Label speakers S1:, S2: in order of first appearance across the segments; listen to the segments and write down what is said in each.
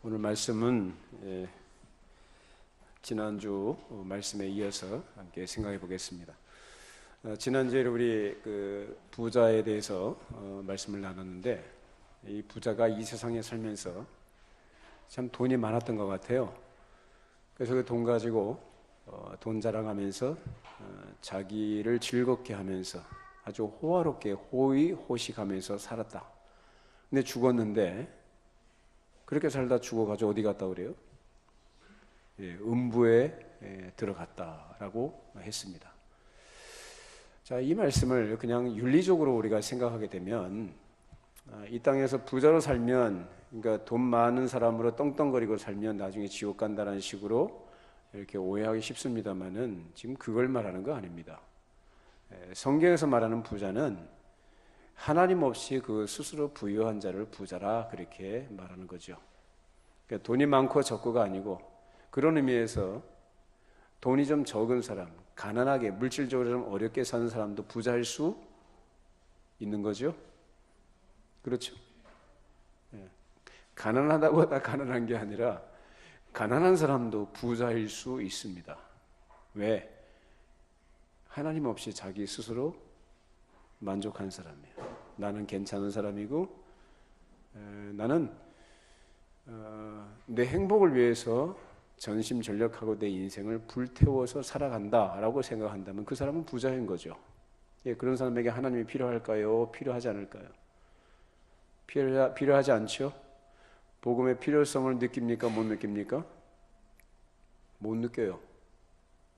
S1: 오늘 말씀은 지난주 말씀에 이어서 함께 생각해 보겠습니다. 지난주에 우리 부자에 대해서 말씀을 나눴는데, 이 부자가 이 세상에 살면서 참 돈이 많았던 것 같아요. 그래서 그 돈 가지고 돈 자랑하면서 자기를 즐겁게 하면서 아주 호화롭게 호의호식하면서 살았다. 근데 죽었는데, 그렇게 살다 죽어가지고 어디 갔다 그래요? 음부에 들어갔다라고 했습니다. 자, 이 말씀을 그냥 윤리적으로 우리가 생각하게 되면, 이 땅에서 부자로 살면, 그러니까 돈 많은 사람으로 떵떵거리고 살면 나중에 지옥 간다는 식으로 이렇게 오해하기 쉽습니다만은 지금 그걸 말하는 거 아닙니다. 성경에서 말하는 부자는 하나님 없이 그 스스로 부유한 자를 부자라 그렇게 말하는 거죠. 그러니까 돈이 많고 적고가 아니고, 그런 의미에서 돈이 좀 적은 사람, 가난하게 물질적으로 좀 어렵게 사는 사람도 부자일 수 있는 거죠. 그렇죠. 가난하다고 다 가난한 게 아니라 가난한 사람도 부자일 수 있습니다. 왜? 하나님 없이 자기 스스로 만족한 사람이에요. 나는 괜찮은 사람이고, 나는 내 행복을 위해서 전심전력하고 내 인생을 불태워서 살아간다라고 생각한다면 그 사람은 부자인 거죠. 그런 사람에게 하나님이 필요할까요? 필요하지 않을까요? 필요하지 않죠? 복음의 필요성을 느낍니까? 못 느낍니까? 못 느껴요.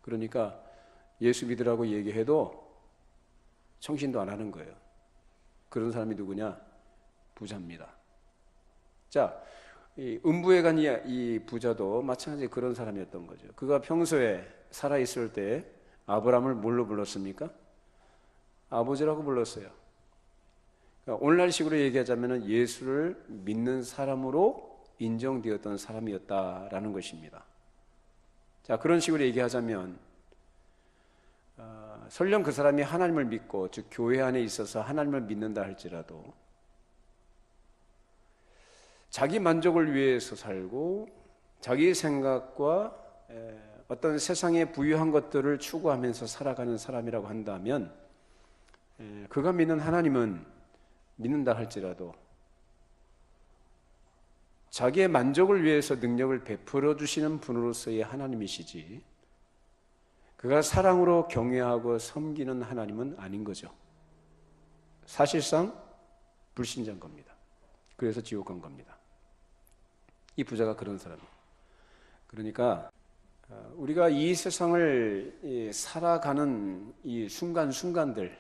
S1: 그러니까 예수 믿으라고 얘기해도 청신도 안 하는 거예요. 그런 사람이 누구냐? 부자입니다. 자, 이 음부에 간 이 부자도 마찬가지 그런 사람이었던 거죠. 그가 평소에 살아있을 때 아브라함을 뭘로 불렀습니까? 아버지라고 불렀어요. 그러니까 오늘날식으로 얘기하자면 예수를 믿는 사람으로 인정되었던 사람이었다라는 것입니다. 자, 그런 식으로 얘기하자면 설령 그 사람이 하나님을 믿고, 즉 교회 안에 있어서 하나님을 믿는다 할지라도 자기 만족을 위해서 살고 자기 생각과 어떤 세상의 부유한 것들을 추구하면서 살아가는 사람이라고 한다면, 그가 믿는 하나님은 믿는다 할지라도 자기의 만족을 위해서 능력을 베풀어 주시는 분으로서의 하나님이시지, 그가 사랑으로 경외하고 섬기는 하나님은 아닌 거죠. 사실상 불신자인 겁니다. 그래서 지옥 간 겁니다. 이 부자가 그런 사람이에요. 그러니까 우리가 이 세상을 살아가는 이 순간순간들,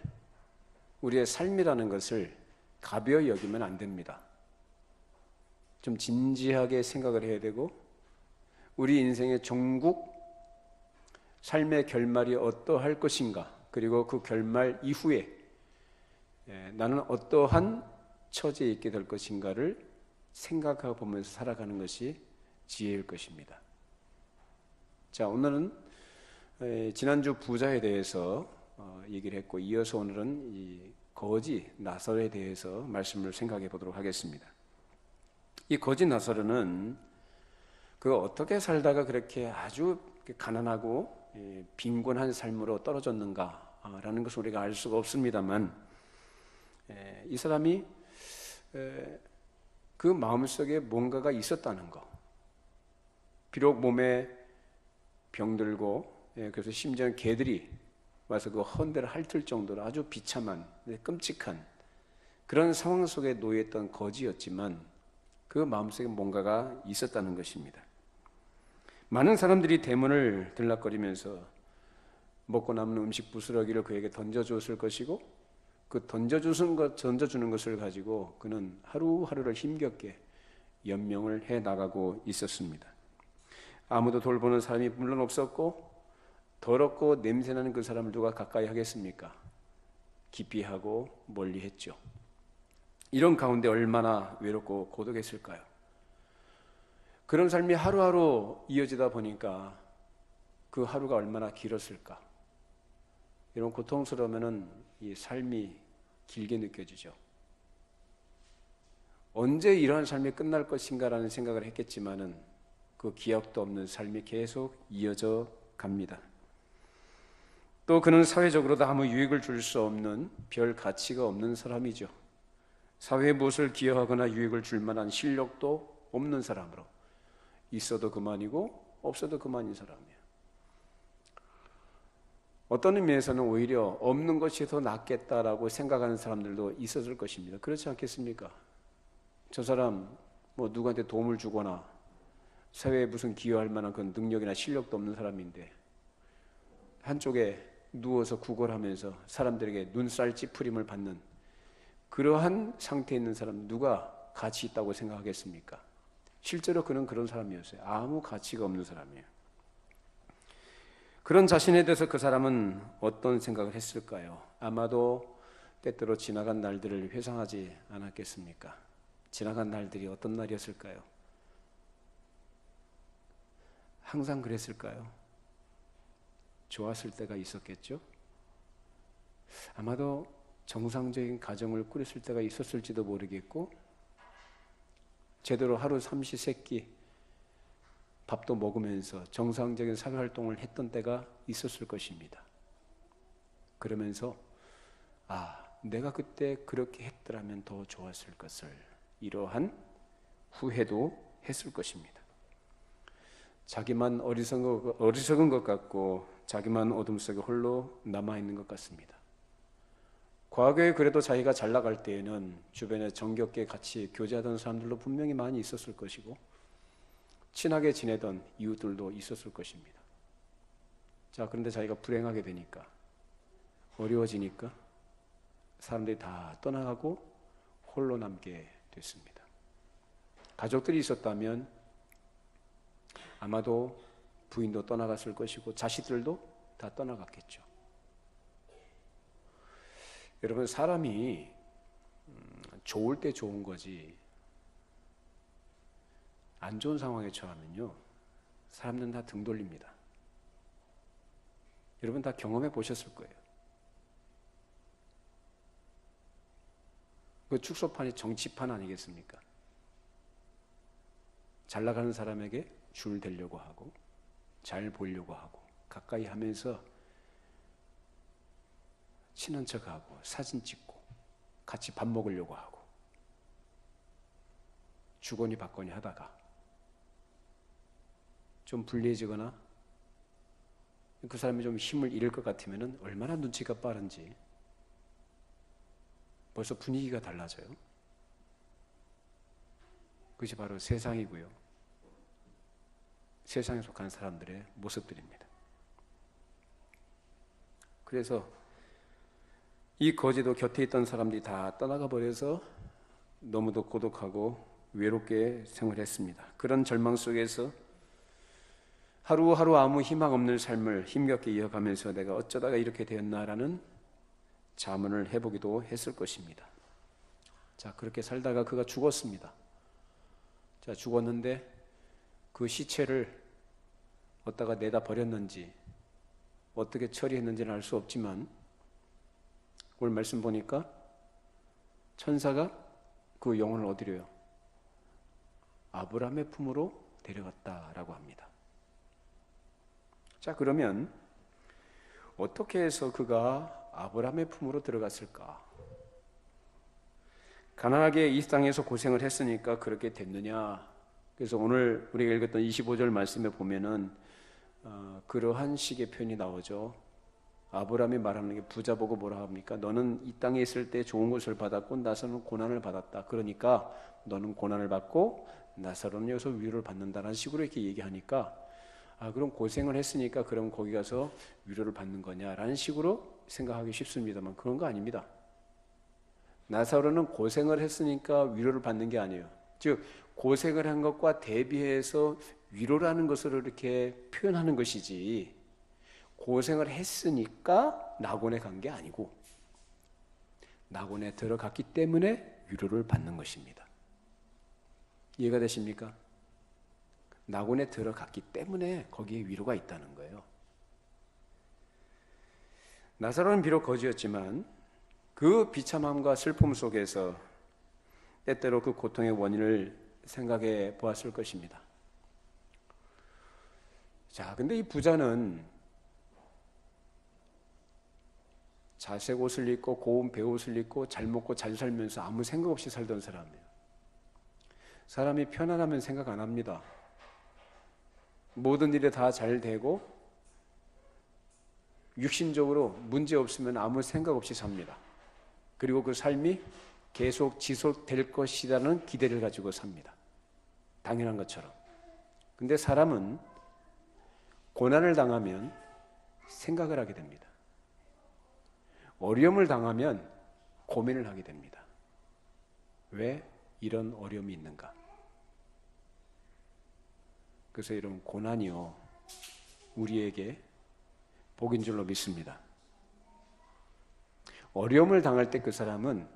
S1: 우리의 삶이라는 것을 가벼이 여기면 안 됩니다. 좀 진지하게 생각을 해야 되고, 우리 인생의 종국, 삶의 결말이 어떠할 것인가, 그리고 그 결말 이후에 나는 어떠한 처지에 있게 될 것인가를 생각하고 보면서 살아가는 것이 지혜일 것입니다. 자, 오늘은 지난주 부자에 대해서 얘기를 했고, 이어서 오늘은 이 거지 나사로에 대해서 말씀을 생각해 보도록 하겠습니다. 이 거지 나사로는 그 어떻게 살다가 그렇게 아주 가난하고 빈곤한 삶으로 떨어졌는가라는 것을 우리가 알 수가 없습니다만, 이 사람이 그 마음속에 뭔가가 있었다는 거, 비록 몸에 병들고, 그래서 심지어 개들이 와서 그 헌대를 핥을 정도로 아주 비참한, 끔찍한 그런 상황 속에 놓여있던 거지였지만 그 마음속에 뭔가가 있었다는 것입니다. 많은 사람들이 대문을 들락거리면서 먹고 남는 음식 부스러기를 그에게 던져줬을 것이고, 그 던져주는 것을 가지고 그는 하루하루를 힘겹게 연명을 해나가고 있었습니다. 아무도 돌보는 사람이 물론 없었고, 더럽고 냄새나는 그 사람을 누가 가까이 하겠습니까? 기피하고 멀리했죠. 이런 가운데 얼마나 외롭고 고독했을까요? 그런 삶이 하루하루 이어지다 보니까 그 하루가 얼마나 길었을까? 이런 고통스러우면은 이 삶이 길게 느껴지죠. 언제 이러한 삶이 끝날 것인가라는 생각을 했겠지만은 그 기약도 없는 삶이 계속 이어져 갑니다. 또 그는 사회적으로도 아무 유익을 줄 수 없는 별 가치가 없는 사람이죠. 사회에 무엇을 기여하거나 유익을 줄 만한 실력도 없는 사람으로 있어도 그만이고 없어도 그만인 사람이에요. 어떤 의미에서는 오히려 없는 것이 더 낫겠다라고 생각하는 사람들도 있었을 것입니다. 그렇지 않겠습니까? 저 사람 뭐 누구한테 도움을 주거나 사회에 무슨 기여할 만한 그런 능력이나 실력도 없는 사람인데 한쪽에 누워서 구걸하면서 사람들에게 눈살 찌푸림을 받는 그러한 상태에 있는 사람 누가 가치 있다고 생각하겠습니까? 실제로 그는 그런 사람이었어요. 아무 가치가 없는 사람이에요. 그런 자신에 대해서 그 사람은 어떤 생각을 했을까요? 아마도 때때로 지나간 날들을 회상하지 않았겠습니까? 지나간 날들이 어떤 날이었을까요? 항상 그랬을까요? 좋았을 때가 있었겠죠? 아마도 정상적인 가정을 꾸렸을 때가 있었을지도 모르겠고 제대로 하루 삼시세끼 밥도 먹으면서 정상적인 사회활동을 했던 때가 있었을 것입니다. 그러면서 내가 그때 그렇게 했더라면 더 좋았을 것을 이러한 후회도 했을 것입니다. 자기만 어리석은 것 같고 자기만 어둠 속에 홀로 남아있는 것 같습니다. 과거에 그래도 자기가 잘 나갈 때에는 주변에 정겹게 같이 교제하던 사람들도 분명히 많이 있었을 것이고 친하게 지내던 이웃들도 있었을 것입니다. 자, 그런데 자기가 불행하게 되니까 어려워지니까 사람들이 다 떠나가고 홀로 남게 됐습니다. 가족들이 있었다면 아마도 부인도 떠나갔을 것이고 자식들도 다 떠나갔겠죠. 여러분, 사람이 좋을 때 좋은 거지 안 좋은 상황에 처하면요 사람들은 다 등 돌립니다. 여러분 다 경험해 보셨을 거예요. 그 축소판이 정치판 아니겠습니까? 잘 나가는 사람에게 줄 대려고 하고 잘 보려고 하고 가까이 하면서 친한 척하고 사진 찍고 같이 밥 먹으려고 하고 주거니 받거니 하다가 좀 불리해지거나 그 사람이 좀 힘을 잃을 것 같으면 얼마나 눈치가 빠른지 벌써 분위기가 달라져요. 그것이 바로 세상이고요. 세상에 속한 사람들의 모습들입니다. 그래서 이 거지도 곁에 있던 사람들이 다 떠나가 버려서 너무도 고독하고 외롭게 생활했습니다. 그런 절망 속에서 하루하루 아무 희망 없는 삶을 힘겹게 이어가면서 내가 어쩌다가 이렇게 되었나라는 자문을 해보기도 했을 것입니다. 자, 그렇게 살다가 그가 죽었습니다. 자, 죽었는데 그 시체를 어디다가 내다 버렸는지 어떻게 처리했는지는 알 수 없지만 오늘 말씀 보니까 천사가 그 영혼을 어디로요? 아브라함의 품으로 데려갔다라고 합니다. 자, 그러면 어떻게 해서 그가 아브라함의 품으로 들어갔을까? 가난하게 이 땅에서 고생을 했으니까 그렇게 됐느냐? 그래서 오늘 우리가 읽었던 25절 말씀에 보면은 그러한 식의 표현이 나오죠. 아브라함이 말하는 게 부자 보고 뭐라 합니까? 너는 이 땅에 있을 때 좋은 것을 받았고 나서는 고난을 받았다. 그러니까 너는 고난을 받고 나서는 여기서 위로를 받는다라는 식으로 이렇게 얘기하니까 그럼 고생을 했으니까 그럼 거기 가서 위로를 받는 거냐라는 식으로 생각하기 쉽습니다만 그런 거 아닙니다. 나사로는 고생을 했으니까 위로를 받는 게 아니에요. 즉 고생을 한 것과 대비해서 위로라는 것으로 이렇게 표현하는 것이지 고생을 했으니까 낙원에 간 게 아니고 낙원에 들어갔기 때문에 위로를 받는 것입니다. 이해가 되십니까? 낙원에 들어갔기 때문에 거기에 위로가 있다는 거예요. 나사로는 비록 거지였지만 그 비참함과 슬픔 속에서 때때로 그 고통의 원인을 생각해 보았을 것입니다. 자, 근데 이 부자는 자색 옷을 입고 고운 배옷을 입고 잘 먹고 잘 살면서 아무 생각 없이 살던 사람이에요. 사람이 편안하면 생각 안 합니다. 모든 일에 다 잘 되고 육신적으로 문제 없으면 아무 생각 없이 삽니다. 그리고 그 삶이 계속 지속될 것이라는 기대를 가지고 삽니다. 당연한 것처럼. 근데 사람은 고난을 당하면 생각을 하게 됩니다. 어려움을 당하면 고민을 하게 됩니다. 왜 이런 어려움이 있는가? 그래서 이런 고난이요, 우리에게 복인 줄로 믿습니다. 어려움을 당할 때 그 사람은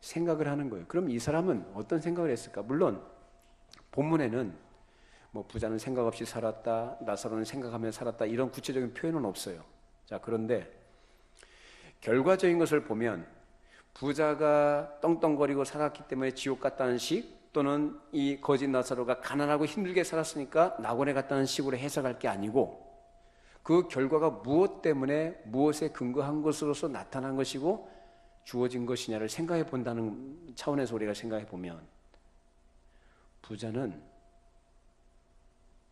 S1: 생각을 하는 거예요. 그럼 이 사람은 어떤 생각을 했을까? 물론 본문에는 뭐 부자는 생각 없이 살았다, 나사로는 생각하며 살았다, 이런 구체적인 표현은 없어요. 자, 그런데 결과적인 것을 보면 부자가 떵떵거리고 살았기 때문에 지옥 갔다는 식, 또는 이 거짓 나사로가 가난하고 힘들게 살았으니까 낙원에 갔다는 식으로 해석할 게 아니고, 그 결과가 무엇 때문에 무엇에 근거한 것으로서 나타난 것이고 주어진 것이냐를 생각해 본다는 차원에서 우리가 생각해 보면, 부자는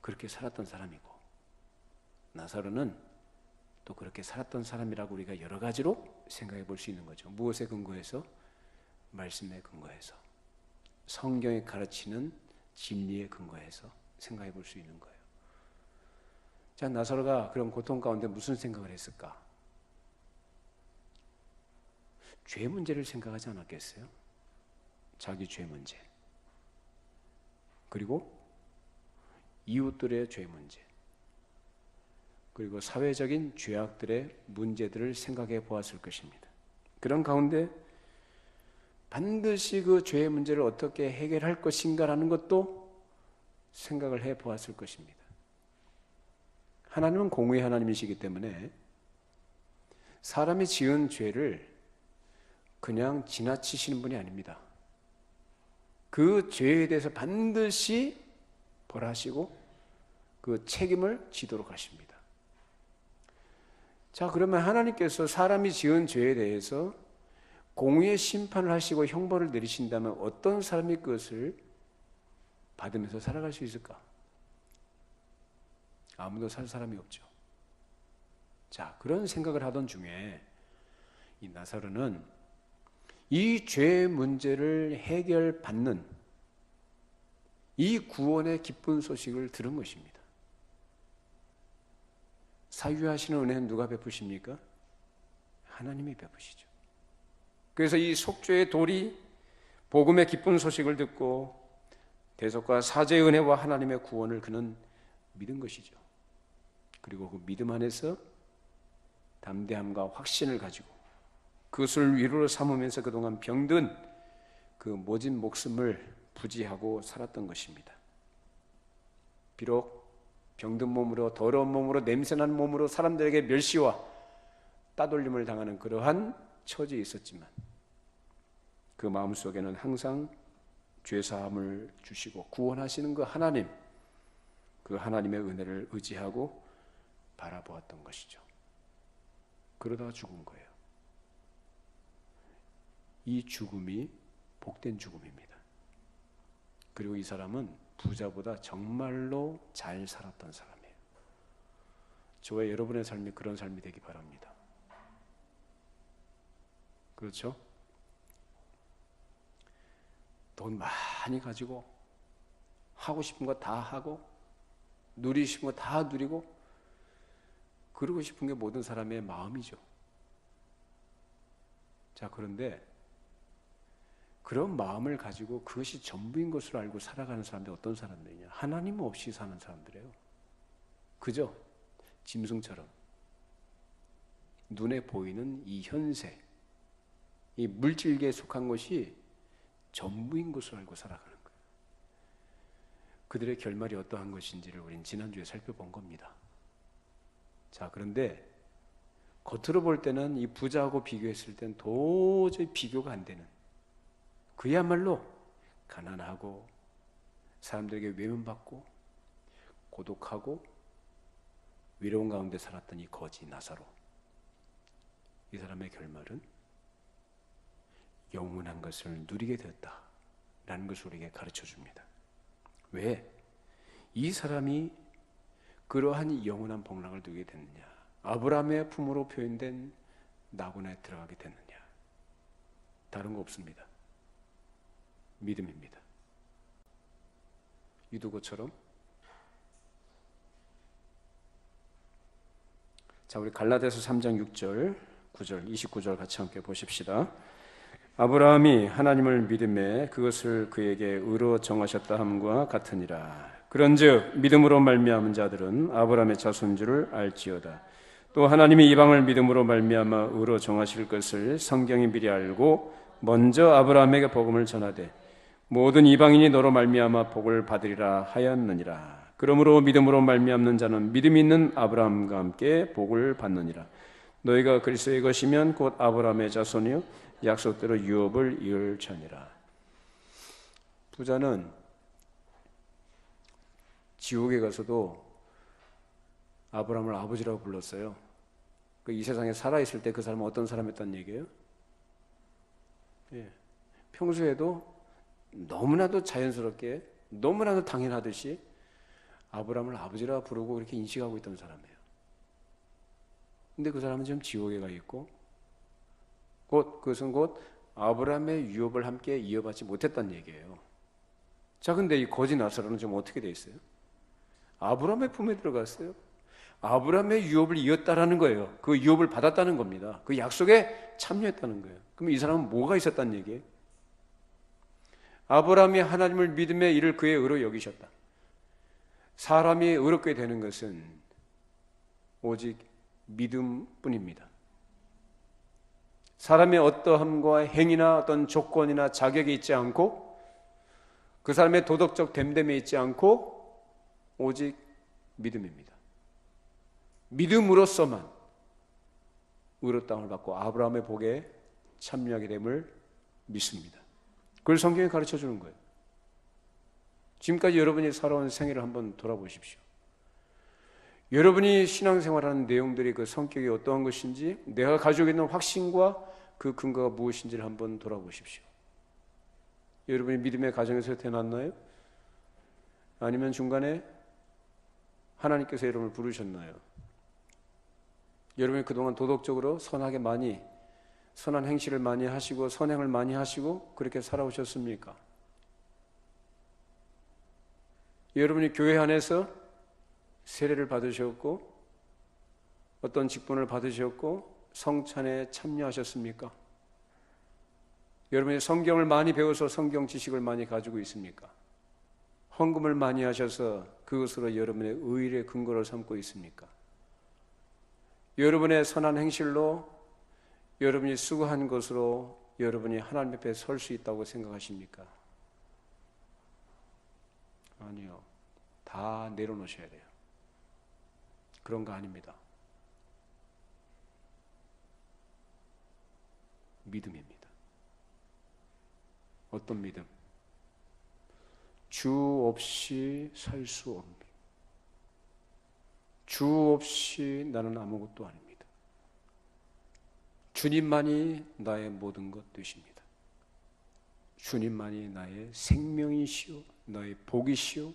S1: 그렇게 살았던 사람이고 나사로는 또 그렇게 살았던 사람이라고 우리가 여러 가지로 생각해 볼 수 있는 거죠. 무엇에 근거해서? 말씀에 근거해서, 성경이 가르치는 진리에 근거해서 생각해 볼 수 있는 거예요. 자, 나사로가 그런 고통 가운데 무슨 생각을 했을까? 죄 문제를 생각하지 않았겠어요? 자기 죄 문제, 그리고 이웃들의 죄 문제, 그리고 사회적인 죄악들의 문제들을 생각해 보았을 것입니다. 그런 가운데 반드시 그 죄의 문제를 어떻게 해결할 것인가라는 것도 생각을 해 보았을 것입니다. 하나님은 공의의 하나님이시기 때문에 사람이 지은 죄를 그냥 지나치시는 분이 아닙니다. 그 죄에 대해서 반드시 벌하시고 그 책임을 지도록 하십니다. 자, 그러면 하나님께서 사람이 지은 죄에 대해서 공의의 심판을 하시고 형벌을 내리신다면 어떤 사람이 그것을 받으면서 살아갈 수 있을까? 아무도 살 사람이 없죠. 자, 그런 생각을 하던 중에 이 나사로는 이 죄의 문제를 해결받는 이 구원의 기쁜 소식을 들은 것입니다. 사유하시는 은혜는 누가 베푸십니까? 하나님이 베푸시죠. 그래서 이 속죄의 돌이 복음의 기쁜 소식을 듣고 대속과 사죄의 은혜와 하나님의 구원을 그는 믿은 것이죠. 그리고 그 믿음 안에서 담대함과 확신을 가지고 그것을 위로로 삼으면서 그동안 병든 그 모진 목숨을 부지하고 살았던 것입니다. 비록 병든 몸으로, 더러운 몸으로, 냄새나는 몸으로 사람들에게 멸시와 따돌림을 당하는 그러한 처지에 있었지만 그 마음속에는 항상 죄사함을 주시고 구원하시는 그 하나님, 그 하나님의 은혜를 의지하고 바라보았던 것이죠. 그러다가 죽은 거예요. 이 죽음이 복된 죽음입니다. 그리고 이 사람은 부자보다 정말로 잘 살았던 사람이에요. 저와 여러분의 삶이 그런 삶이 되기 바랍니다. 그렇죠? 돈 많이 가지고 하고 싶은 거 다 하고 누리고 싶은 거 다 누리고 그러고 싶은 게 모든 사람의 마음이죠. 자, 그런데 그런 마음을 가지고 그것이 전부인 것으로 알고 살아가는 사람들이 어떤 사람들이냐? 하나님 없이 사는 사람들이에요. 그죠? 짐승처럼 눈에 보이는 이 현세, 이 물질계에 속한 것이 전부인 것으로 알고 살아가는 거예요. 그들의 결말이 어떠한 것인지를 우리는 지난주에 살펴본 겁니다. 자, 그런데 겉으로 볼 때는 이 부자하고 비교했을 땐 도저히 비교가 안 되는, 그야말로 가난하고 사람들에게 외면받고 고독하고 위로운 가운데 살았던 이 거지 나사로, 이 사람의 결말은 영원한 것을 누리게 되었다라는 것을 우리에게 가르쳐 줍니다. 왜? 이 사람이 그러한 영원한 복락을 누리게 됐느냐? 아브라함의 품으로 표현된 낙원에 들어가게 됐느냐? 다른 거 없습니다. 믿음입니다. 유두고처럼. 자, 우리 갈라디아서 3장 6절, 9절, 29절 같이 함께 보십시다. 아브라함이 하나님을 믿음에 그것을 그에게 의로 정하셨다 함과 같으니라. 그런즉 믿음으로 말미암은 자들은 아브라함의 자손인 줄을 알지어다. 또 하나님이 이방을 믿음으로 말미암아 의로 정하실 것을 성경이 미리 알고 먼저 아브라함에게 복음을 전하되 모든 이방인이 너로 말미암아 복을 받으리라 하였느니라. 그러므로 믿음으로 말미암는 자는 믿음이 있는 아브라함과 함께 복을 받느니라. 너희가 그리스도의 것이면 곧 아브라함의 자손이요 약속대로 유업을 이을 자니라. 부자는 지옥에 가서도 아브라함을 아버지라고 불렀어요. 이 세상에 살아있을 때 그 사람은 어떤 사람이었다는 얘기예요? 예. 평소에도 너무나도 자연스럽게 너무나도 당연하듯이 아브라함을 아버지라 부르고 그렇게 인식하고 있던 사람이에요. 근데 그 사람은 지금 지옥에 가 있고 그것은 곧 아브라함의 유업을 함께 이어받지 못했다는 얘기예요. 자, 근데 이 거지 나사로는 지금 어떻게 돼 있어요? 아브라함의 품에 들어갔어요. 아브라함의 유업을 이었다라는 거예요. 그 유업을 받았다는 겁니다. 그 약속에 참여했다는 거예요. 그럼 이 사람은 뭐가 있었다는 얘기예요? 아브라함이 하나님을 믿음에 이를 그의 의로 여기셨다. 사람이 의롭게 되는 것은 오직 믿음뿐입니다. 사람의 어떠함과 행위나 어떤 조건이나 자격이 있지 않고 그 사람의 도덕적 됨됨에 있지 않고 오직 믿음입니다. 믿음으로서만 의롭다함을 받고 아브라함의 복에 참여하게 됨을 믿습니다. 그걸 성경이 가르쳐 주는 거예요. 지금까지 여러분이 살아온 생애를 한번 돌아보십시오. 여러분이 신앙생활하는 내용들이 그 성격이 어떠한 것인지, 내가 가지고 있는 확신과 그 근거가 무엇인지를 한번 돌아보십시오. 여러분이 믿음의 가정에서 태어났나요? 아니면 중간에 하나님께서 여러분을 부르셨나요? 여러분이 그동안 도덕적으로 선하게 많이, 선한 행실을 많이 하시고 선행을 많이 하시고 그렇게 살아오셨습니까? 여러분이 교회 안에서 세례를 받으셨고 어떤 직분을 받으셨고 성찬에 참여하셨습니까? 여러분이 성경을 많이 배워서 성경 지식을 많이 가지고 있습니까? 헌금을 많이 하셔서 그것으로 여러분의 의일의 근거를 삼고 있습니까? 여러분의 선한 행실로 여러분이 수고한 것으로 여러분이 하나님 앞에 설 수 있다고 생각하십니까? 아니요. 다 내려놓으셔야 돼요. 그런 거 아닙니다. 믿음입니다. 어떤 믿음? 주 없이 살 수 없는, 주 없이 나는 아무것도 아닙니다. 주님만이 나의 모든 것 되십니다. 주님만이 나의 생명이시오, 나의 복이시오,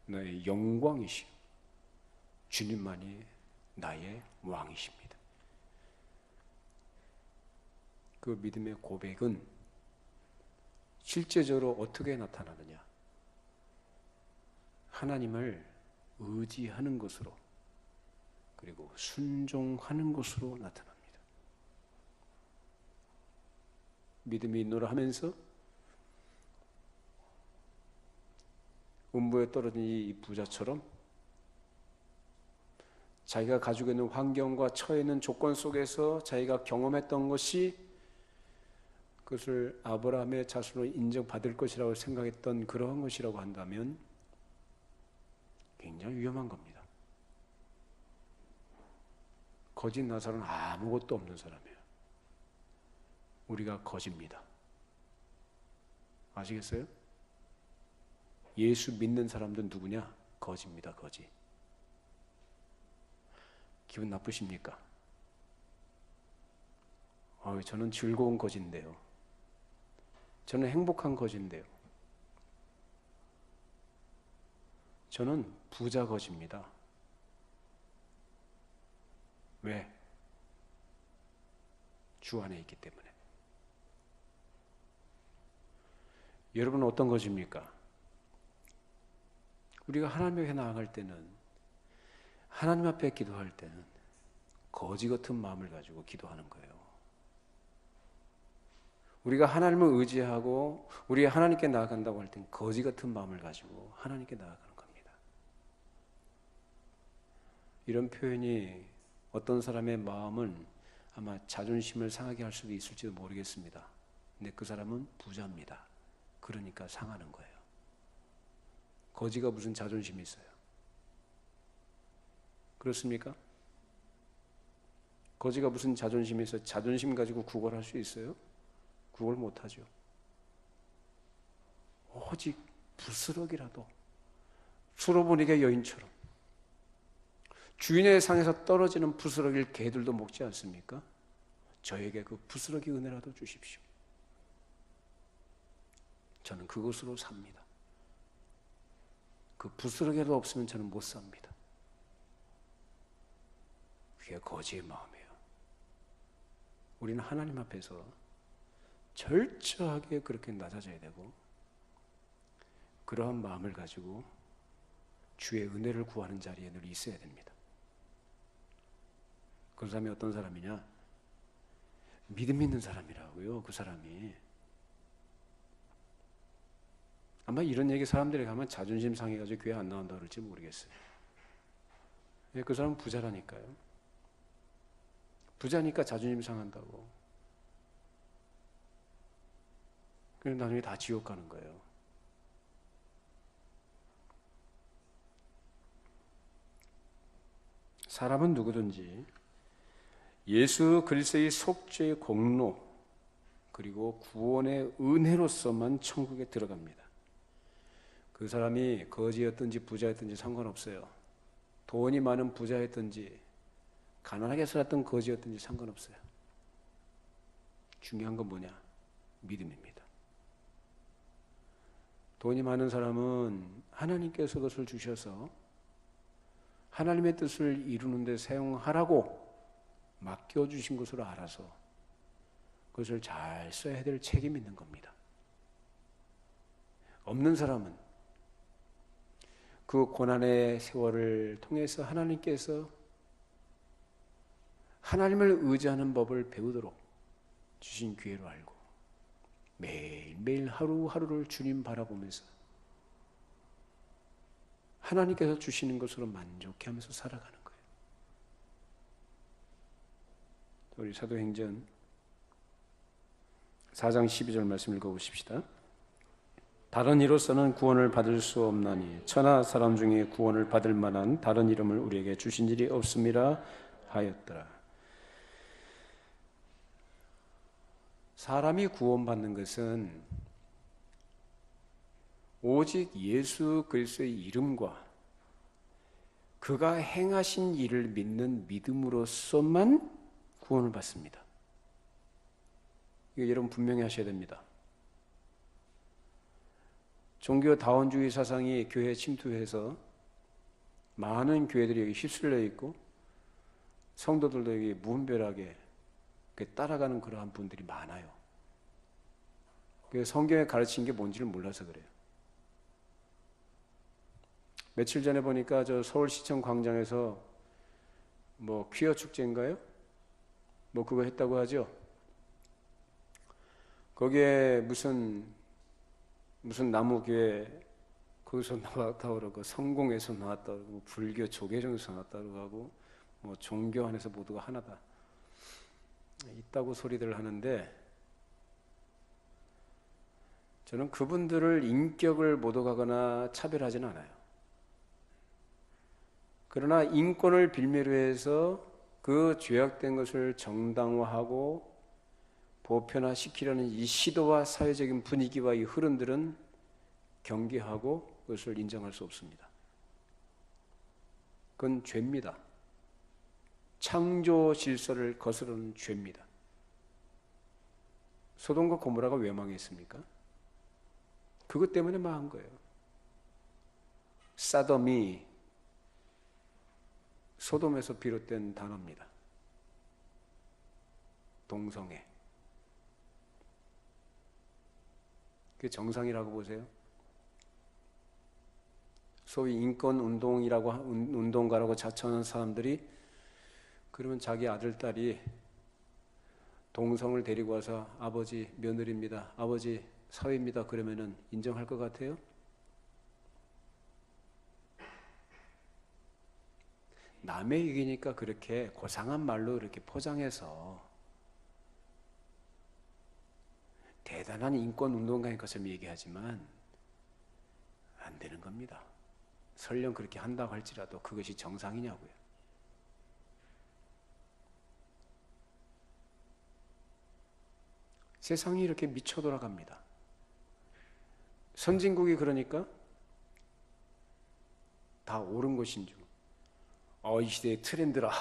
S1: 나의 영광이시오. 주님만이 나의 왕이십니다. 그 믿음의 고백은 실제적으로 어떻게 나타나느냐? 하나님을 의지하는 것으로, 그리고 순종하는 것으로 나타납니다. 믿음이 있노라 하면서 음부에 떨어진 이 부자처럼 자기가 가지고 있는 환경과 처해 있는 조건 속에서 자기가 경험했던 것이 그것을 아브라함의 자손으로 인정받을 것이라고 생각했던 그러한 것이라고 한다면 굉장히 위험한 겁니다. 거짓 나사로는 아무것도 없는 사람이에요. 우리가 거짓입니다. 아시겠어요? 예수 믿는 사람들은 누구냐? 거지입니다. 거지. 기분 나쁘십니까? 저는 즐거운 거지인데요. 저는 행복한 거지인데요. 저는 부자 거지입니다. 왜? 주 안에 있기 때문에. 여러분은 어떤 거지입니까? 우리가 하나님 앞에 나아갈 때는, 하나님 앞에 기도할 때는 거지 같은 마음을 가지고 기도하는 거예요. 우리가 하나님을 의지하고 우리 하나님께 나아간다고 할 땐 거지 같은 마음을 가지고 하나님께 나아가는 겁니다. 이런 표현이 어떤 사람의 마음은 아마 자존심을 상하게 할 수도 있을지도 모르겠습니다. 근데 그 사람은 부자입니다. 그러니까 상하는 거예요. 거지가 무슨 자존심이 있어요? 그렇습니까? 거지가 무슨 자존심이 있어요? 자존심 가지고 구걸할 수 있어요? 구걸 못하죠. 오직 부스럭이라도 수로보니게 여인처럼 주인의 상에서 떨어지는 부스러기를 개들도 먹지 않습니까? 저에게 그 부스러기 은혜라도 주십시오. 저는 그것으로 삽니다. 그 부스러기라도 없으면 저는 못 삽니다. 그게 거지의 마음이에요. 우리는 하나님 앞에서 철저하게 그렇게 낮아져야 되고, 그러한 마음을 가지고 주의 은혜를 구하는 자리에 늘 있어야 됩니다. 그 사람이 어떤 사람이냐? 믿음 있는 사람이라고요. 그 사람이. 아마 이런 얘기 사람들이 가면 자존심 상해가지고 교회 안 나온다 그럴지 모르겠어요. 그 사람은 부자라니까요. 부자니까 자존심 상한다고. 그래서 나중에 다 지옥 가는 거예요. 사람은 누구든지 예수 그리스도의 속죄의 공로 그리고 구원의 은혜로서만 천국에 들어갑니다. 그 사람이 거지였든지 부자였든지 상관없어요. 돈이 많은 부자였든지 가난하게 살았던 거지였든지 상관없어요. 중요한 건 뭐냐? 믿음입니다. 돈이 많은 사람은 하나님께서 그것을 주셔서 하나님의 뜻을 이루는 데 사용하라고 맡겨주신 것으로 알아서 그것을 잘 써야 될 책임이 있는 겁니다. 없는 사람은 그 고난의 세월을 통해서 하나님께서 하나님을 의지하는 법을 배우도록 주신 기회로 알고 매일매일 하루하루를 주님 바라보면서 하나님께서 주시는 것으로 만족해하면서 살아가는 거예요. 우리 사도행전 4장 12절 말씀 읽어보십시다. 다른 이로서는 구원을 받을 수 없나니 천하 사람 중에 구원을 받을 만한 다른 이름을 우리에게 주신 일이 없음이라 하였더라. 사람이 구원받는 것은 오직 예수 그리스도의 이름과 그가 행하신 일을 믿는 믿음으로서만 구원을 받습니다. 이거 여러분 분명히 하셔야 됩니다. 종교 다원주의 사상이 교회에 침투해서 많은 교회들이 여기 휩쓸려 있고 성도들도 여기 무분별하게 따라가는 그러한 분들이 많아요. 성경에 가르친 게 뭔지를 몰라서 그래요. 며칠 전에 보니까 저 서울시청 광장에서 뭐 퀴어 축제인가요? 뭐 그거 했다고 하죠. 거기에 무슨 나무교회 거기서 나왔다고 그러고 성공에서 나왔다고 그러고 불교 조계종에서 나왔다고 하고 뭐 종교 안에서 모두가 하나다 있다고 소리들 하는데, 저는 그분들을 인격을 모독하거나 차별하지는 않아요. 그러나 인권을 빌미로 해서 그 죄악된 것을 정당화하고 보편화시키려는 이 시도와 사회적인 분위기와 이 흐름들은 경계하고 그것을 인정할 수 없습니다. 그건 죄입니다. 창조 질서를 거스르는 죄입니다. 소돔과 고모라가 왜 망했습니까? 그것 때문에 망한 거예요. 사돔이 소돔에서 비롯된 단어입니다. 동성애. 그게 정상이라고 보세요? 소위 운동가라고 자처하는 사람들이 그러면 자기 아들, 딸이 동성을 데리고 와서 아버지 며느리입니다, 아버지 사위입니다 그러면은 인정할 것 같아요? 남의 얘기니까 그렇게 고상한 말로 이렇게 포장해서 대단한 인권 운동가인 것처럼 얘기하지만 안 되는 겁니다. 설령 그렇게 한다고 할지라도 그것이 정상이냐고요. 세상이 이렇게 미쳐 돌아갑니다. 선진국이 그러니까 다 옳은 것인 줄. 이 시대의 트렌드라.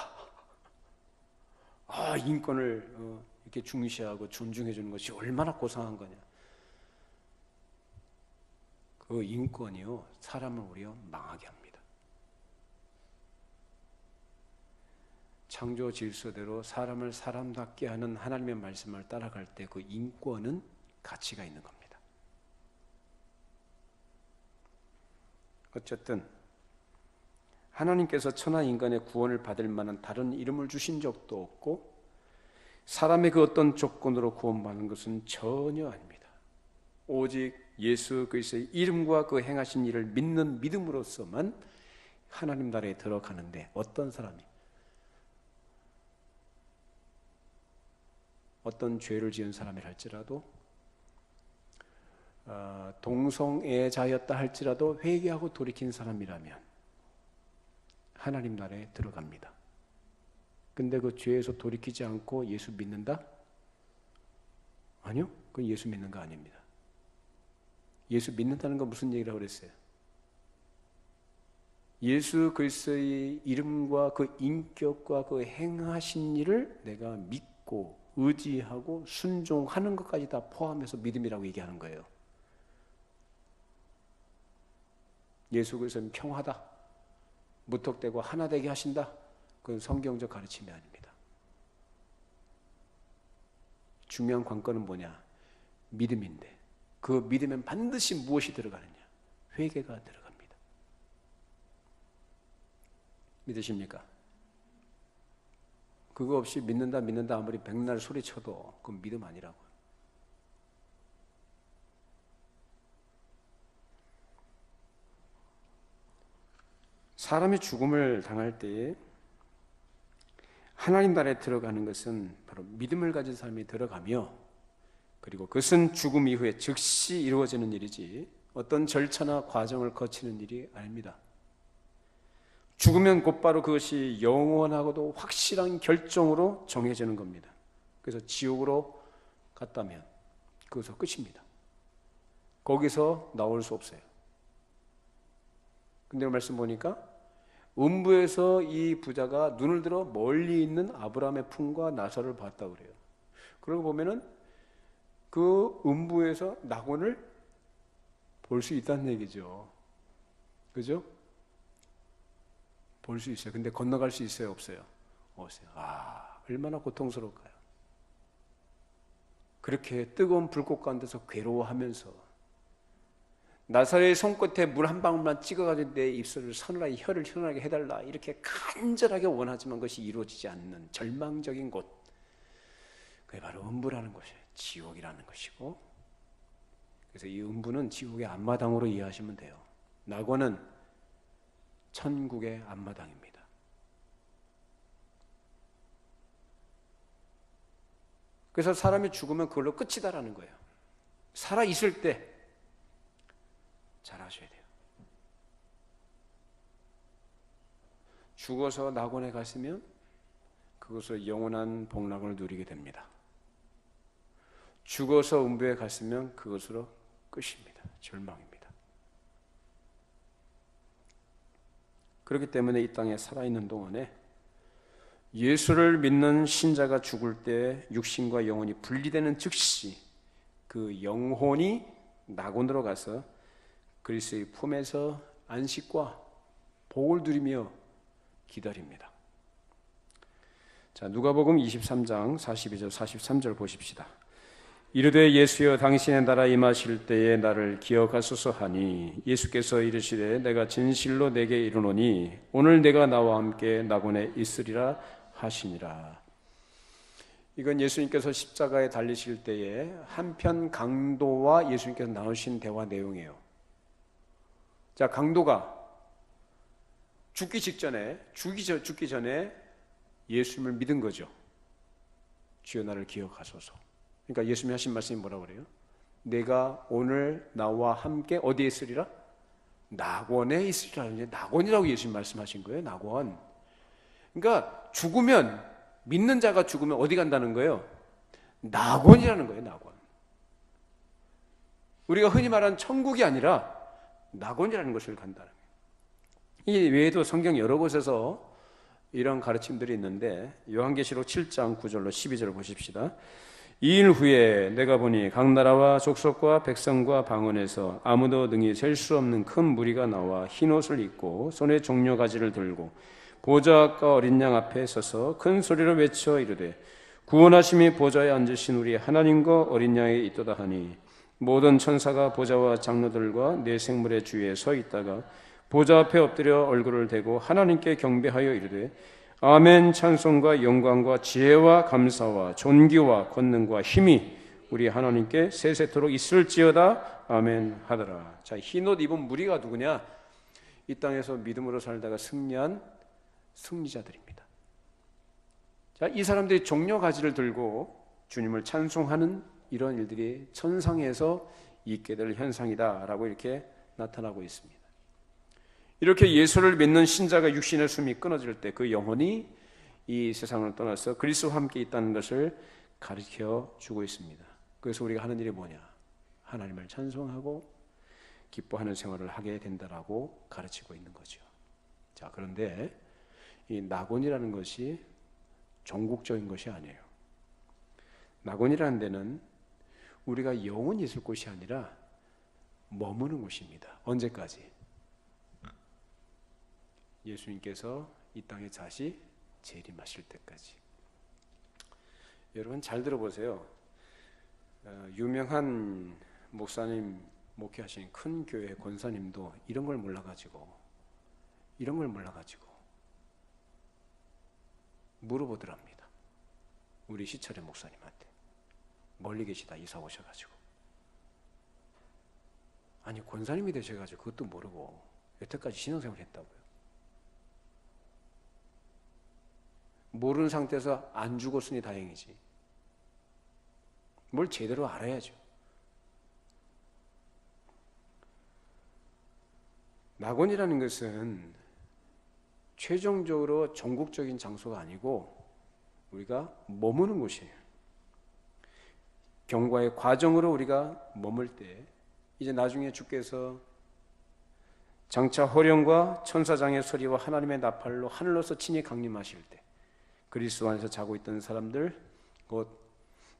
S1: 인권을 이렇게 중시하고 존중해 주는 것이 얼마나 고상한 거냐. 그 인권이요, 사람을 오히려 망하게 합니다. 창조 질서대로 사람을 사람답게 하는 하나님의 말씀을 따라갈 때 그 인권은 가치가 있는 겁니다. 어쨌든 하나님께서 천하 인간의 구원을 받을 만한 다른 이름을 주신 적도 없고 사람의 그 어떤 조건으로 구원받는 것은 전혀 아닙니다. 오직 예수 그리스도의 이름과 그 행하신 일을 믿는 믿음으로서만 하나님 나라에 들어가는데, 어떤 사람이 어떤 죄를 지은 사람이라 할지라도 동성애자였다 할지라도 회개하고 돌이킨 사람이라면 하나님 나라에 들어갑니다. 근데 그 죄에서 돌이키지 않고 예수 믿는다? 아니요, 그건 예수 믿는 거 아닙니다. 예수 믿는다는 건 무슨 얘기라고 그랬어요? 예수 그리스도의 이름과 그 인격과 그 행하신 일을 내가 믿고 의지하고 순종하는 것까지 다 포함해서 믿음이라고 얘기하는 거예요. 예수 그리스도는 평화다, 무턱대고 하나 되게 하신다, 그건 성경적 가르침이 아닙니다. 중요한 관건은 뭐냐? 믿음인데 그 믿음엔 반드시 무엇이 들어가느냐? 회개가 들어갑니다. 믿으십니까? 그거 없이 믿는다 아무리 백날 소리쳐도 그건 믿음 아니라고요. 사람이 죽음을 당할 때에 하나님 나라에 들어가는 것은 바로 믿음을 가진 사람이 들어가며, 그리고 그것은 죽음 이후에 즉시 이루어지는 일이지 어떤 절차나 과정을 거치는 일이 아닙니다. 죽으면 곧바로 그것이 영원하고도 확실한 결정으로 정해지는 겁니다. 그래서 지옥으로 갔다면 그것은 끝입니다. 거기서 나올 수 없어요. 근데 말씀 보니까 음부에서 이 부자가 눈을 들어 멀리 있는 아브라함의 품과 나사를 봤다고 그래요. 그러고 보면은 그 음부에서 낙원을 볼 수 있다는 얘기죠. 그죠? 볼 수 있어요. 근데 건너갈 수 있어요? 없어요? 없어요. 얼마나 고통스러울까요? 그렇게 뜨거운 불꽃 가운데서 괴로워하면서 나사로의 손끝에 물 한 방울만 찍어가지고 내 입술을 서늘하게, 혀를 시원하게 해달라, 이렇게 간절하게 원하지만 그것이 이루어지지 않는 절망적인 곳, 그게 바로 음부라는 것이에요. 지옥이라는 것이고, 그래서 이 음부는 지옥의 앞마당으로 이해하시면 돼요. 낙원은 천국의 앞마당입니다. 그래서 사람이 죽으면 그걸로 끝이다라는 거예요. 살아있을 때 잘 하셔야 돼요. 죽어서 낙원에 갔으면 그것을 영원한 복락을 누리게 됩니다. 죽어서 음부에 갔으면 그것으로 끝입니다. 절망입니다. 그렇기 때문에 이 땅에 살아있는 동안에 예수를 믿는 신자가 죽을 때 육신과 영혼이 분리되는 즉시 그 영혼이 낙원으로 가서 그리스도의 품에서 안식과 복을 누리며 기다립니다. 자, 누가복음 23장 42절 43절 보십시다. 이르되 예수여 당신의 나라 임하실 때에 나를 기억하소서 하니 예수께서 이르시되 내가 진실로 내게 이르노니 오늘 내가 나와 함께 낙원에 있으리라 하시니라. 이건 예수님께서 십자가에 달리실 때에 한편 강도와 예수님께서 나누신 대화 내용이에요. 자, 강도가 죽기 전에 예수님을 믿은 거죠. 주여 나를 기억하소서. 그러니까 예수님이 하신 말씀이 뭐라고 그래요? 내가 오늘 나와 함께 어디에 있으리라? 낙원에 있으리라. 이제 낙원이라고 예수님 말씀하신 거예요. 낙원. 그러니까 죽으면, 믿는 자가 죽으면 어디 간다는 거예요? 낙원이라는 거예요. 낙원. 우리가 흔히 말하는 천국이 아니라 낙원이라는 것을 간다는 거예요. 이 외에도 성경 여러 곳에서 이런 가르침들이 있는데 요한계시록 7장 9절로 12절을 보십시다. 2일 후에 내가 보니 각 나라와 족속과 백성과 방언에서 아무도 능히 셀 수 없는 큰 무리가 나와 흰 옷을 입고 손에 종려가지를 들고 보좌 앞과 어린 양 앞에 서서 큰 소리로 외쳐 이르되 구원하심이 보좌에 앉으신 우리 하나님과 어린 양에 있도다 하니 모든 천사가 보좌와 장로들과 네 생물의 주위에 서 있다가 보좌 앞에 엎드려 얼굴을 대고 하나님께 경배하여 이르되 아멘. 찬송과 영광과 지혜와 감사와 존귀와 권능과 힘이 우리 하나님께 세세토록 있을지어다. 아멘 하더라. 자, 흰옷 입은 무리가 누구냐? 이 땅에서 믿음으로 살다가 승리한 승리자들입니다. 자, 이 사람들이 종려가지를 들고 주님을 찬송하는 이런 일들이 천상에서 있게 될 현상이다라고 이렇게 나타나고 있습니다. 이렇게 예수를 믿는 신자가 육신의 숨이 끊어질 때 그 영혼이 이 세상을 떠나서 그리스도와 함께 있다는 것을 가르쳐 주고 있습니다. 그래서 우리가 하는 일이 뭐냐? 하나님을 찬송하고 기뻐하는 생활을 하게 된다라고 가르치고 있는 거죠. 자, 그런데 이 낙원이라는 것이 종국적인 것이 아니에요. 낙원이라는 데는 우리가 영원히 있을 곳이 아니라 머무는 곳입니다. 언제까지? 예수님께서 이 땅에 다시 재림하실 때까지. 여러분 잘 들어보세요. 유명한 목사님 목회하신 큰 교회 권사님도 이런 걸 몰라가지고 물어보더랍니다. 우리 시철의 목사님한테 멀리 계시다 이사 오셔가지고 아니 권사님이 되셔가지고 그것도 모르고 여태까지 신앙생활 했다고요. 모르는 상태에서 안 죽었으니 다행이지. 뭘 제대로 알아야죠. 낙원이라는 것은 최종적으로 전국적인 장소가 아니고 우리가 머무는 곳이에요. 경과의 과정으로 우리가 머물 때 이제 나중에 주께서 장차 호령과 천사장의 소리와 하나님의 나팔로 하늘로서 친히 강림하실 때 그리스도 안에서 자고 있던 사람들, 곧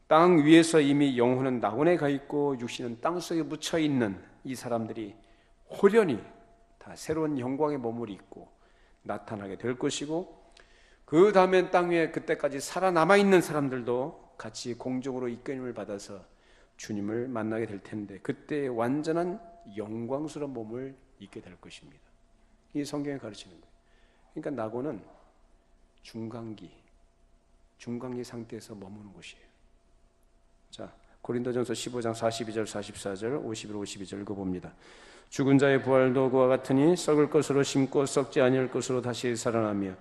S1: 땅 위에서 이미 영혼은 낙원에 가 있고 육신은 땅 속에 묻혀 있는 이 사람들이 호련히 다 새로운 영광의 몸을 입고 나타나게 될 것이고, 그 다음엔 땅 위에 그때까지 살아남아 있는 사람들도 같이 공적으로 이끌림을 받아서 주님을 만나게 될 텐데, 그때 완전한 영광스러운 몸을 입게 될 것입니다. 이 성경에 가르치는 거예요. 그러니까 낙원은 중간기 상태에서 머무는 곳이에요. 자, 고린도전서 15장 42절 44절 51, 52절 읽어봅니다. 죽은 자의 부활도 그와 같으니 썩을 것으로 심고 썩지 아니할 것으로 다시 살아나며,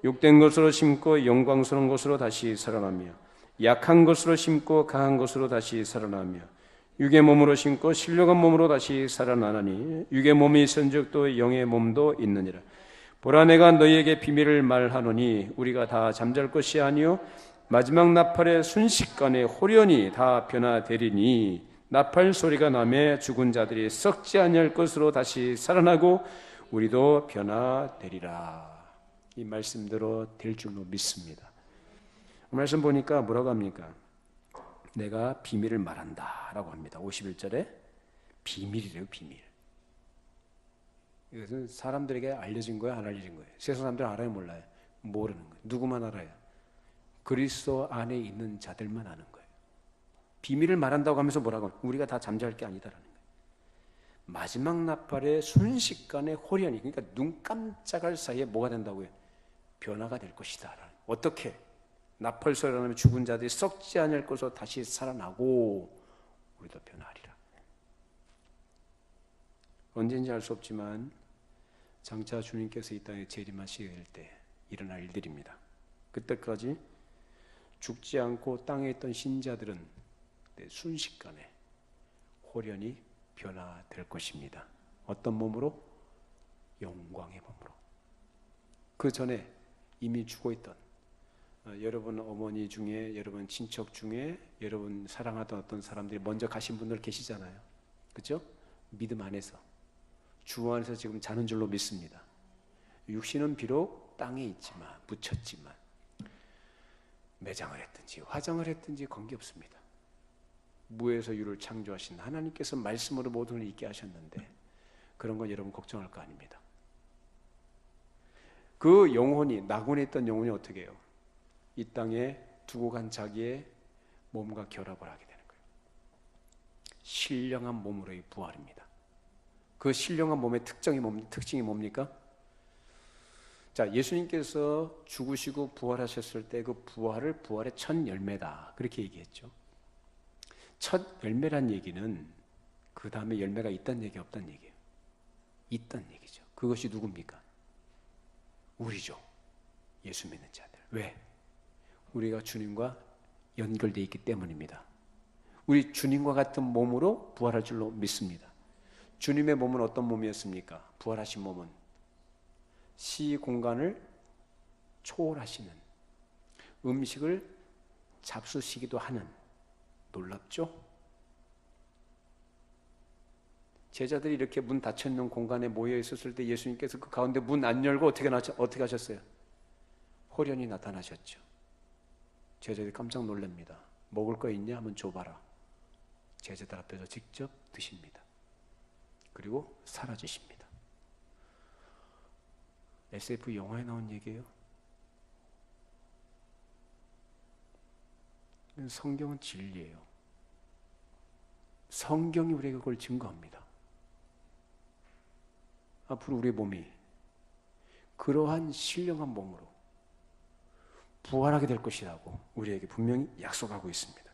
S1: 욕된 것으로 심고 영광스러운 것으로 다시 살아나며, 약한 것으로 심고 강한 것으로 다시 살아나며, 육의 몸으로 심고 신령한 몸으로 다시 살아나나니 육의 몸이 있은즉 또 영의 몸도 있느니라. 보라, 내가 너희에게 비밀을 말하노니 우리가 다 잠잘 것이 아니요 마지막 나팔의 순식간에 호련히 다 변화되리니, 나팔 소리가 나매 죽은 자들이 썩지 아니할 것으로 다시 살아나고 우리도 변화되리라. 이 말씀대로 될 줄로 믿습니다. 말씀 보니까 뭐라고 합니까? 내가 비밀을 말한다 라고 합니다. 51절에 비밀이래요. 비밀. 이것은 사람들에게 알려진 거예요? 안 알려진 거예요? 세상 사람들은 알아요? 몰라요? 모르는 거예요. 누구만 알아요? 그리스도 안에 있는 자들만 아는 거예요. 비밀을 말한다고 하면서 뭐라고? 우리가 다 잠잘 게 아니다라는 거예요. 마지막 나팔의 순식간에 호련히, 그러니까 눈 깜짝할 사이에 뭐가 된다고요? 변화가 될 것이다. 어떻게? 나팔 소리가 나면 죽은 자들이 썩지 않을 것으로 다시 살아나고 우리도 변화하리라. 언제인지 알 수 없지만 장차 주님께서 이 땅에 재림하실 때 일어날 일들입니다. 그때까지 죽지 않고 땅에 있던 신자들은 순식간에 호련히 변화될 것입니다. 어떤 몸으로? 영광의 몸으로. 그 전에 이미 죽어있던 여러분 어머니 중에, 여러분 친척 중에, 여러분 사랑하던 어떤 사람들이 먼저 가신 분들 계시잖아요. 그렇죠? 믿음 안에서, 주 안에서 지금 자는 줄로 믿습니다. 육신은 비록 땅에 있지만, 묻혔지만 매장을 했든지 화장을 했든지 관계없습니다. 무에서 유를 창조하신 하나님께서 말씀으로 모든 걸 있게 하셨는데 그런 건 여러분 걱정할 거 아닙니다. 그 영혼이, 낙원에 있던 영혼이 어떻게 해요? 이 땅에 두고 간 자기의 몸과 결합을 하게 되는 거예요. 신령한 몸으로의 부활입니다. 그 신령한 몸의 특징이 뭡니까? 자, 예수님께서 죽으시고 부활하셨을 때 그 부활의 첫 열매다, 그렇게 얘기했죠. 첫 열매란 얘기는 그 다음에 열매가 있다는 얘기, 없다는 얘기예요. 있다는 얘기죠. 그것이 누굽니까? 우리죠. 예수 믿는 자들. 왜? 우리가 주님과 연결되어 있기 때문입니다. 우리 주님과 같은 몸으로 부활할 줄로 믿습니다. 주님의 몸은 어떤 몸이었습니까? 부활하신 몸은 시 공간을 초월하시는, 음식을 잡수시기도 하는, 놀랍죠? 제자들이 이렇게 문 닫혀있는 공간에 모여 있었을 때 예수님께서 그 가운데 문 안 열고 어떻게 하셨어요? 호련히 나타나셨죠. 제자들이 깜짝 놀랍니다. 먹을 거 있냐? 한번 줘봐라. 제자들 앞에서 직접 드십니다. 그리고 사라지십니다. SF 영화에 나온 얘기예요. 성경은 진리예요. 성경이 우리에게 그걸 증거합니다. 앞으로 우리의 몸이 그러한 신령한 몸으로 부활하게 될 것이라고 우리에게 분명히 약속하고 있습니다.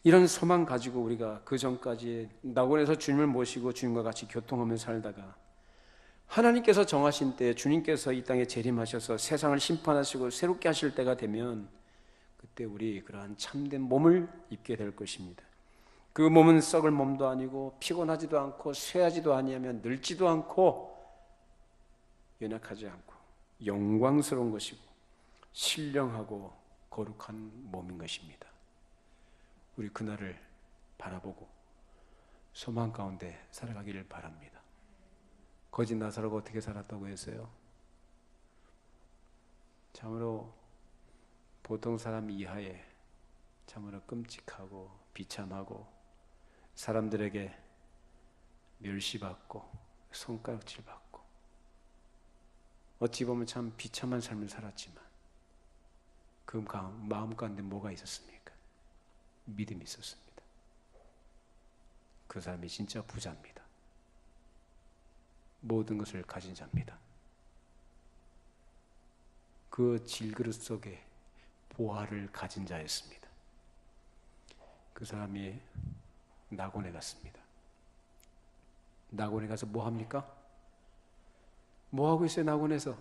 S1: 이런 소망 가지고 우리가 그 전까지 낙원에서 주님을 모시고 주님과 같이 교통하며 살다가 하나님께서 정하신 때 주님께서 이 땅에 재림하셔서 세상을 심판하시고 새롭게 하실 때가 되면 그때 우리 그러한 참된 몸을 입게 될 것입니다. 그 몸은 썩을 몸도 아니고 피곤하지도 않고 쇠하지도 아니하며 늙지도 않고 연약하지 않고 영광스러운 것이고 신령하고 거룩한 몸인 것입니다. 우리 그날을 바라보고 소망 가운데 살아가기를 바랍니다. 거짓 나사로가 어떻게 살았다고 했어요? 참으로 보통 사람 이하에 참으로 끔찍하고 비참하고 사람들에게 멸시받고 손가락질 받고 어찌 보면 참 비참한 삶을 살았지만 그 마음 가운데 뭐가 있었습니까? 믿음이 있었습니다. 그 사람이 진짜 부자입니다. 모든 것을 가진 자입니다. 그 질그릇 속에 보화를 가진 자였습니다. 그 사람이 낙원에 갔습니다. 낙원에 가서 뭐 합니까? 뭐 하고 있어요? 낙원에서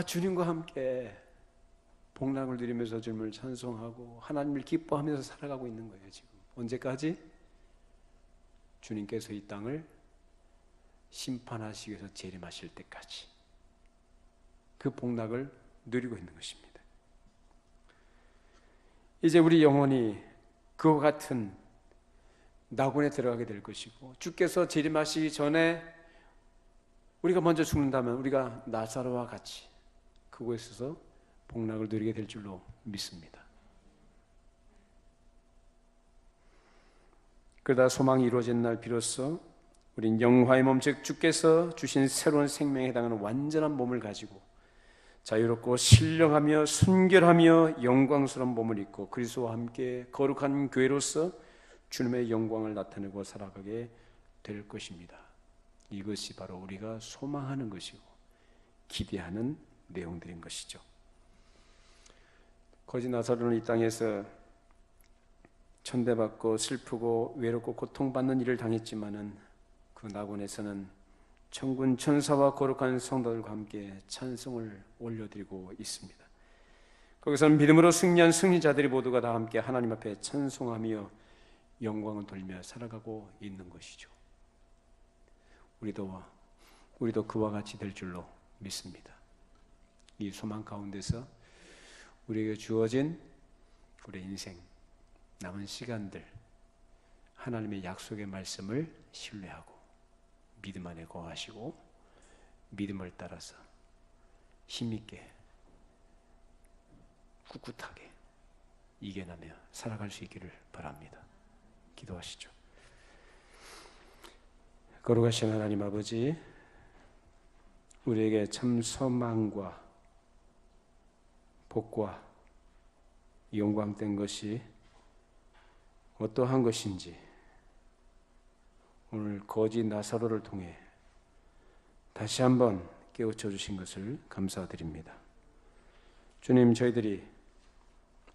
S1: 주님과 함께 복락을 누리면서 주님을 찬송하고 하나님을 기뻐하면서 살아가고 있는 거예요. 지금 언제까지? 주님께서 이 땅을 심판하시기 위해서 재림하실 때까지 그 복락을 누리고 있는 것입니다. 이제 우리 영혼이 그와 같은 낙원에 들어가게 될 것이고, 주께서 재림하시기 전에 우리가 먼저 죽는다면 우리가 나사로와 같이 그곳에서 복락을 누리게 될 줄로 믿습니다. 그러다 소망이 이루어진 날 비로소 우린 영화의 몸, 즉 주께서 주신 새로운 생명에 해당하는 완전한 몸을 가지고 자유롭고 신령하며 순결하며 영광스러운 몸을 입고 그리스도와 함께 거룩한 교회로서 주님의 영광을 나타내고 살아가게 될 것입니다. 이것이 바로 우리가 소망하는 것이고 기대하는 내용들인 것이죠. 거지 나사로는 이 땅에서 천대받고 슬프고 외롭고 고통받는 일을 당했지만은 그 낙원에서는 천군 천사와 거룩한 성도들과 함께 찬송을 올려드리고 있습니다. 거기서는 믿음으로 승리한 승리자들이 모두가 다 함께 하나님 앞에 찬송하며 영광을 돌며 살아가고 있는 것이죠. 우리도 그와 같이 될 줄로 믿습니다. 이 소망 가운데서 우리에게 주어진 우리의 인생 남은 시간들 하나님의 약속의 말씀을 신뢰하고 믿음 안에 거하시고 믿음을 따라서 힘있게 꿋꿋하게 이겨나며 살아갈 수 있기를 바랍니다. 기도하시죠. 거룩하신 하나님 아버지, 우리에게 참 소망과 복과 영광된 것이 어떠한 것인지 오늘 거지 나사로를 통해 다시 한번 깨우쳐 주신 것을 감사드립니다. 주님, 저희들이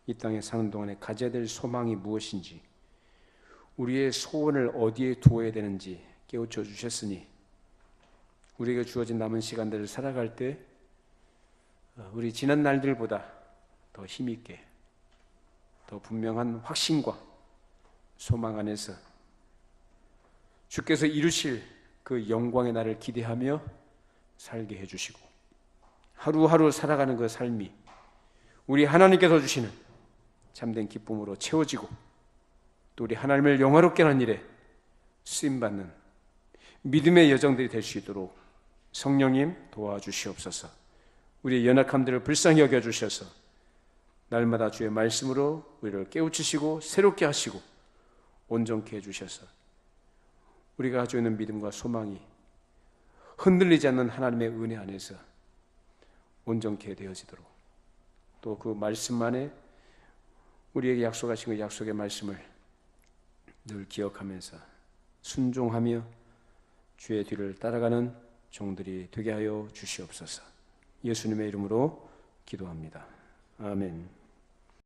S1: 이 땅에 사는 동안에 가져야 될 소망이 무엇인지, 우리의 소원을 어디에 두어야 되는지 깨우쳐 주셨으니 우리에게 주어진 남은 시간들을 살아갈 때 우리 지난 날들보다 더 힘있게, 더 분명한 확신과 소망 안에서 주께서 이루실 그 영광의 날을 기대하며 살게 해주시고, 하루하루 살아가는 그 삶이 우리 하나님께서 주시는 참된 기쁨으로 채워지고, 또 우리 하나님을 영화롭게 하는 일에 쓰임받는 믿음의 여정들이 될 수 있도록 성령님 도와주시옵소서. 우리의 연약함들을 불쌍히 여겨주셔서 날마다 주의 말씀으로 우리를 깨우치시고 새롭게 하시고 온전케 해주셔서 우리가 가지고 있는 믿음과 소망이 흔들리지 않는 하나님의 은혜 안에서 온전케 되어지도록, 또 그 말씀 안에 우리에게 약속하신 그 약속의 말씀을 늘 기억하면서 순종하며 주의 뒤를 따라가는 종들이 되게 하여 주시옵소서. 예수님의 이름으로 기도합니다. 아멘.